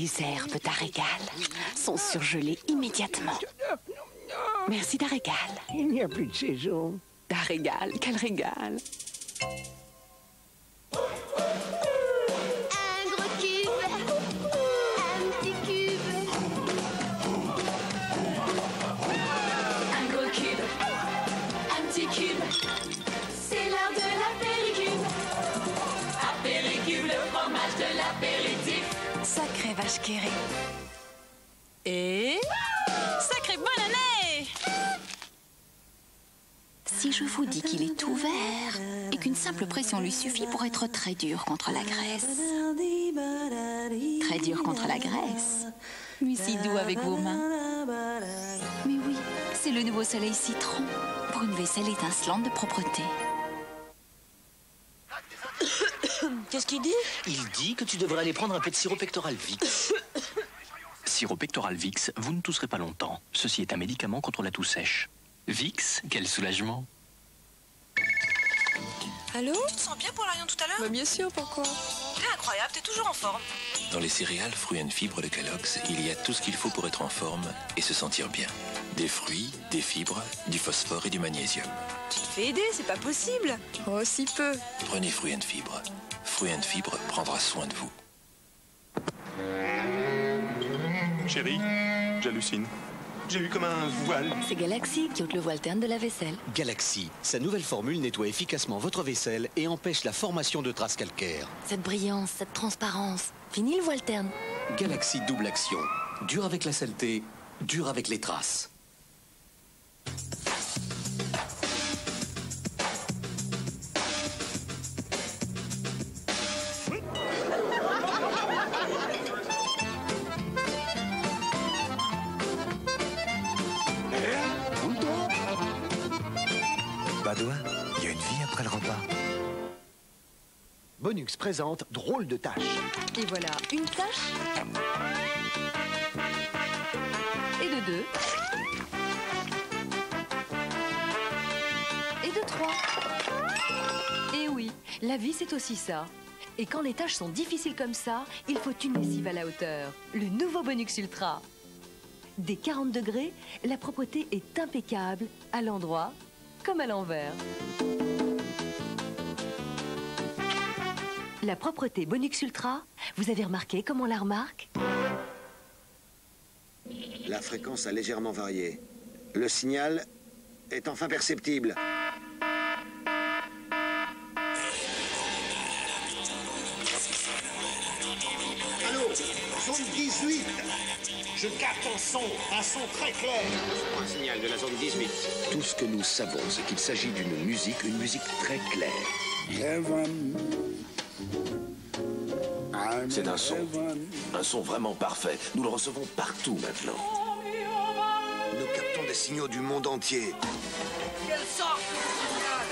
Les herbes d'Arégal sont surgelées immédiatement. Merci d'Arégal. Il n'y a plus de saison. D'Arégal, quel régal. Un gros cube, un petit cube. Un gros cube, un petit cube. C'est l'heure de l'apéricube. Apéricube, le fromage de l'apéritif. Sacrée vache qui rit. Et... sacrée bonne année! Si je vous dis qu'il est tout vert et qu'une simple pression lui suffit pour être très dur contre la graisse. Très dur contre la graisse. Mais si doux avec vos mains. Mais oui, c'est le nouveau Soleil Citron pour une vaisselle étincelante de propreté. Qu'est-ce qu'il dit? Il dit que tu devrais aller prendre un peu de sirop pectoral Vicks. Sirop pectoral Vicks, vous ne tousserez pas longtemps. Ceci est un médicament contre la toux sèche. Vicks, quel soulagement. Allô? Tu te sens bien pour la réunion tout à l'heure? Bah bien sûr, pourquoi? T'es incroyable, t'es toujours en forme. Dans les céréales, fruits and fibres de Kellogg's, il y a tout ce qu'il faut pour être en forme et se sentir bien. Des fruits, des fibres, du phosphore et du magnésium. Tu te fais aider, c'est pas possible. Oh, si peu. Prenez fruits and fibres. Fruits and fibres prendra soin de vous. Chérie, j'hallucine. J'ai eu comme un voile. C'est Galaxy qui ôte le voile terne de la vaisselle. Galaxy, sa nouvelle formule nettoie efficacement votre vaisselle et empêche la formation de traces calcaires. Cette brillance, cette transparence. Fini le voile terne. Galaxy double action. Dur avec la saleté, dur avec les traces. Badois, il y a une vie après le repas. Bonux présente Drôle de tâche. Et voilà, une tâche. Et de deux. Et de trois. Et oui, la vie c'est aussi ça. Et quand les tâches sont difficiles comme ça, il faut une lessive à la hauteur. Le nouveau Bonux Ultra. Dès 40 degrés, la propreté est impeccable, à l'endroit comme à l'envers. La propreté Bonux Ultra, vous avez remarqué comment on la remarque? La fréquence a légèrement varié. Le signal est enfin perceptible. Allô, zone 18. Je capte un son très clair. Un signal de la zone 18. Tout ce que nous savons, c'est qu'il s'agit d'une musique très claire. C'est un son vraiment parfait. Nous le recevons partout maintenant. Nous captons des signaux du monde entier. Quelle sorte?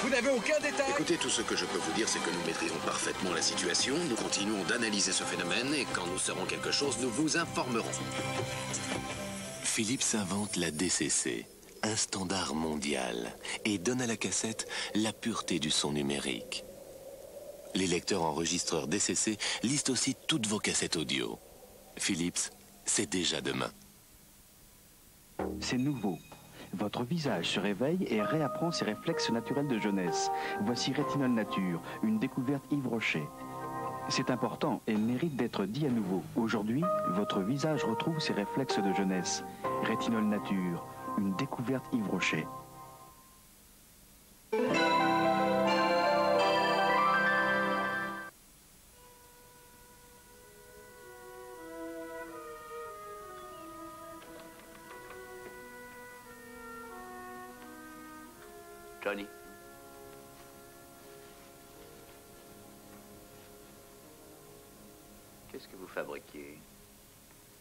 Vous n'avez aucun détail? Écoutez, tout ce que je peux vous dire, c'est que nous maîtrisons parfaitement la situation. Nous continuons d'analyser ce phénomène et quand nous saurons quelque chose, nous vous informerons. Philips invente la DCC, un standard mondial, et donne à la cassette la pureté du son numérique. Les lecteurs enregistreurs DCC lisent aussi toutes vos cassettes audio. Philips, c'est déjà demain. C'est nouveau. Votre visage se réveille et réapprend ses réflexes naturels de jeunesse. Voici Rétinol Nature, une découverte Yves Rocher. C'est important et mérite d'être dit à nouveau. Aujourd'hui, votre visage retrouve ses réflexes de jeunesse. Rétinol Nature, une découverte Yves Rocher. Johnny. Qu'est-ce que vous fabriquez?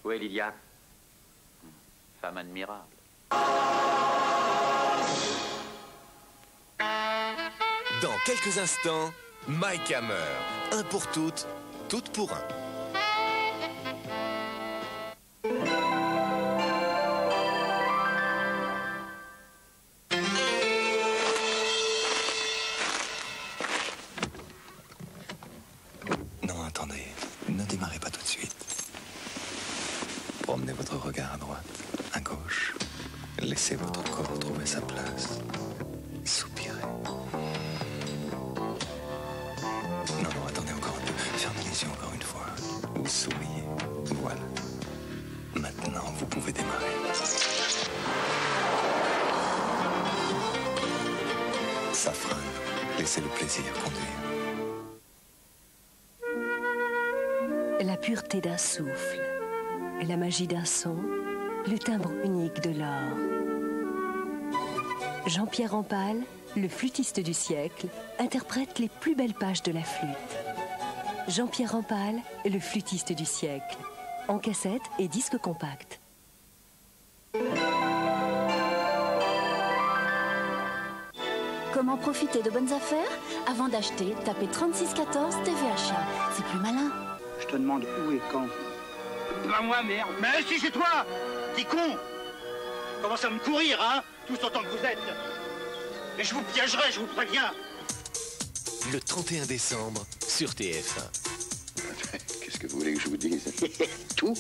Où est Lydia? Femme admirable. Dans quelques instants, Mike Hammer. Un pour toutes, toutes pour un. Non, attendez. Ne démarrez pas tout de suite. bouche. Laissez votre corps trouver sa place. Soupirez. Non, non, attendez encore un peu. Fermez les yeux encore une fois. Vous souriez. Voilà. Maintenant, vous pouvez démarrer. Safran, laissez le plaisir conduire. La pureté d'un souffle, la magie d'un son, le timbre unique de l'or. Jean-Pierre Rampal, le flûtiste du siècle, interprète les plus belles pages de la flûte. Jean-Pierre Rampal, le flûtiste du siècle, en cassette et disque compact. Comment profiter de bonnes affaires? Avant d'acheter, tapez 3614 TVH. C'est plus malin. Je te demande où et quand. Bah moi, merde. Mais si c'est toi, t'es con. Commence à me courir, hein, tous autant que vous êtes. Et je vous piégerai, je vous préviens. Le 31 décembre sur TF1. Qu'est-ce que vous voulez que je vous dise? Tout.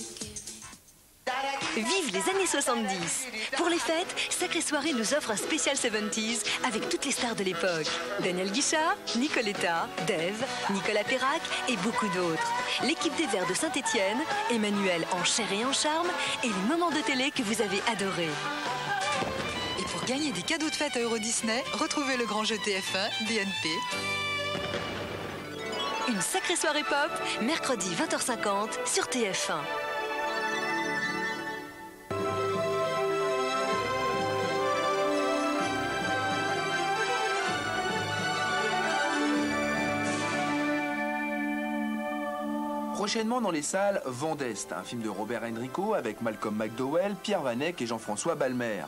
Vive les années 70. Pour les fêtes, Sacrée Soirée nous offre un spécial 70s avec toutes les stars de l'époque. Daniel Guichard, Nicoletta, Dave, Nicolas Perrac et beaucoup d'autres. L'équipe des Verts de Saint-Étienne, Emmanuel en chair et en charme et les moments de télé que vous avez adorés. Et pour gagner des cadeaux de fête à Euro Disney, retrouvez le grand jeu TF1 BNP. Une Sacrée Soirée pop, mercredi 20h50 sur TF1. Prochainement dans les salles, Vendeste, un film de Robert Enrico avec Malcolm McDowell, Pierre Vanek et Jean-François Balmer.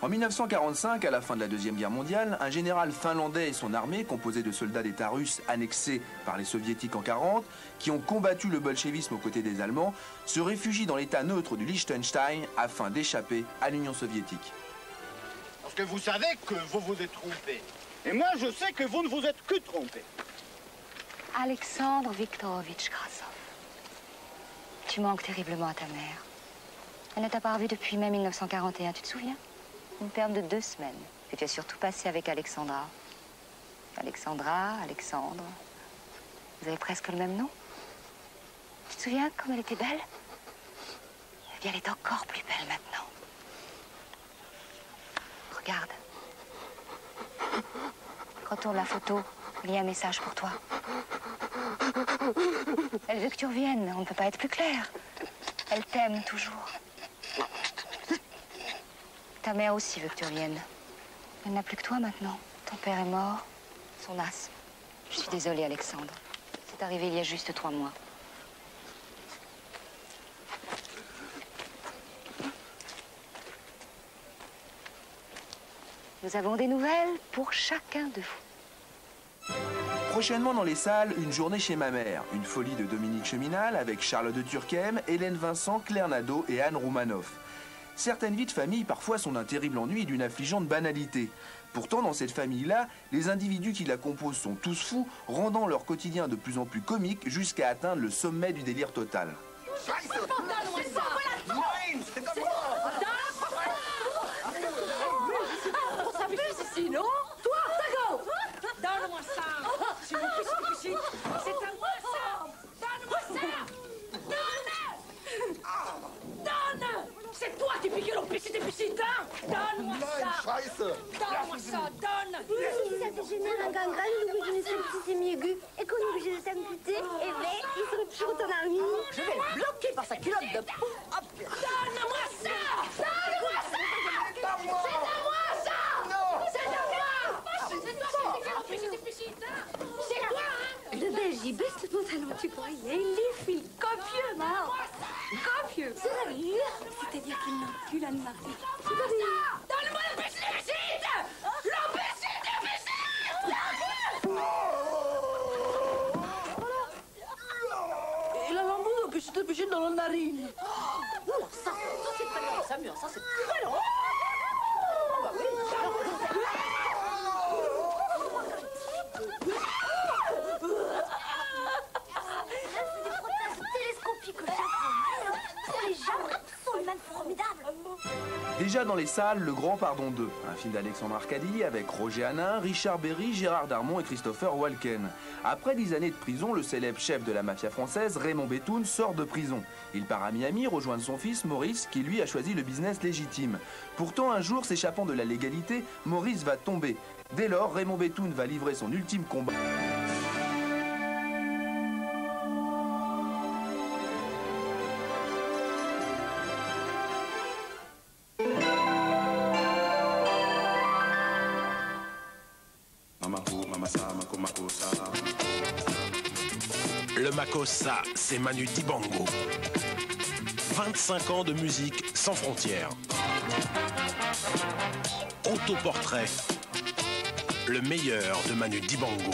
En 1945, à la fin de la Deuxième Guerre mondiale, un général finlandais et son armée, composée de soldats d'État russes annexés par les soviétiques en 1940, qui ont combattu le bolchevisme aux côtés des Allemands, se réfugient dans l'État neutre du Liechtenstein afin d'échapper à l'Union soviétique. Parce que vous savez que vous vous êtes trompé. Et moi, je sais que vous ne vous êtes que trompé. Alexandre Viktorovitch Krasov, tu manques terriblement à ta mère. Elle ne t'a pas revu depuis mai 1941, tu te souviens? Une période de 2 semaines. Puis tu es surtout passé avec Alexandra. Alexandra, Alexandre. Vous avez presque le même nom. Tu te souviens comme elle était belle? Eh bien, elle est encore plus belle maintenant. Regarde. Retourne la photo. Il y a un message pour toi. Elle veut que tu reviennes. On ne peut pas être plus clair. Elle t'aime toujours. Ta mère aussi veut que tu reviennes. Elle n'a plus que toi maintenant. Ton père est mort. Son asthme. Je suis désolée, Alexandre. C'est arrivé il y a juste 3 mois. Nous avons des nouvelles pour chacun de vous. Prochainement dans les salles, Une journée chez ma mère, une folie de Dominique Cheminal avec Charles de Turckheim, Hélène Vincent, Claire Nadeau et Anne Roumanoff. Certaines vies de famille parfois sont d'un terrible ennui et d'une affligeante banalité. Pourtant, dans cette famille-là, les individus qui la composent sont tous fous, rendant leur quotidien de plus en plus comique jusqu'à atteindre le sommet du délire total. Sinon, toi, Tago, donne-moi ça. C'est mon petit. C'est à moi ça. Donne-moi ça. Donne. C'est toi qui piques le piscite, hein. Donne-moi ça. Donne-moi ça, donne. Si ça dégénère en gangrène, nous obligez de septicémie aiguë et qu'on est obligé de s'amputer, et bien, il serait plus content dans la vie. Je vais le bloquer par sa culotte de peau. Donne-moi ça. Donne-moi ça. C'est à moi ça. C'est à moi. C'est toi qui piques le piscite, hein. C'est toi, hein. Le Belgique baisse ce pantalon, tu crois? Il a une fils copieux, non? Copieux. C'est-à-dire? C'est-à-dire qu'il n'a plus la mari. C'est-à-dire? Donne-moi le piscite. Le piscite. Il a l'amour de piscine dans la narine. Alors ça c'est pas bien, Samuel, ça c'est très long. Bah oui. Déjà dans les salles, Le Grand Pardon 2, un film d'Alexandre Arcadi avec Roger Hanin, Richard Berry, Gérard Darmon et Christopher Walken. Après 10 années de prison, le célèbre chef de la mafia française, Raymond Bethune, sort de prison. Il part à Miami rejoindre son fils Maurice, qui lui a choisi le business légitime. Pourtant, un jour, s'échappant de la légalité, Maurice va tomber. Dès lors, Raymond Bethune va livrer son ultime combat. Le Makossa, c'est Manu Dibango. 25 ans de musique sans frontières. Autoportrait. Le meilleur de Manu Dibango.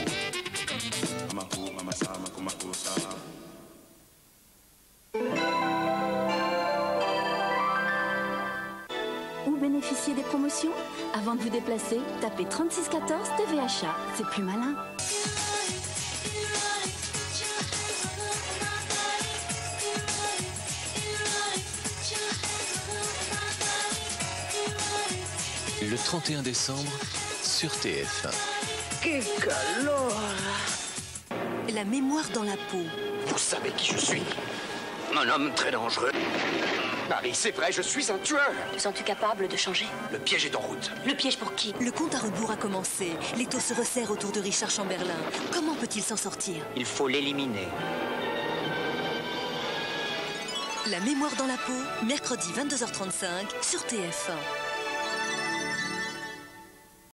Ou bénéficier des promotions? Avant de vous déplacer, tapez 3614 TVHA. C'est plus malin. Le 31 décembre, sur TF1. Que calor! La mémoire dans la peau. Vous savez qui je suis? Un homme très dangereux. Marie, c'est vrai, je suis un tueur. Te sens-tu capable de changer? Le piège est en route. Le piège pour qui? Le compte à rebours a commencé. L'étau se resserre autour de Richard Chamberlain. Comment peut-il s'en sortir? Il faut l'éliminer. La mémoire dans la peau, mercredi 22h35 sur TF1.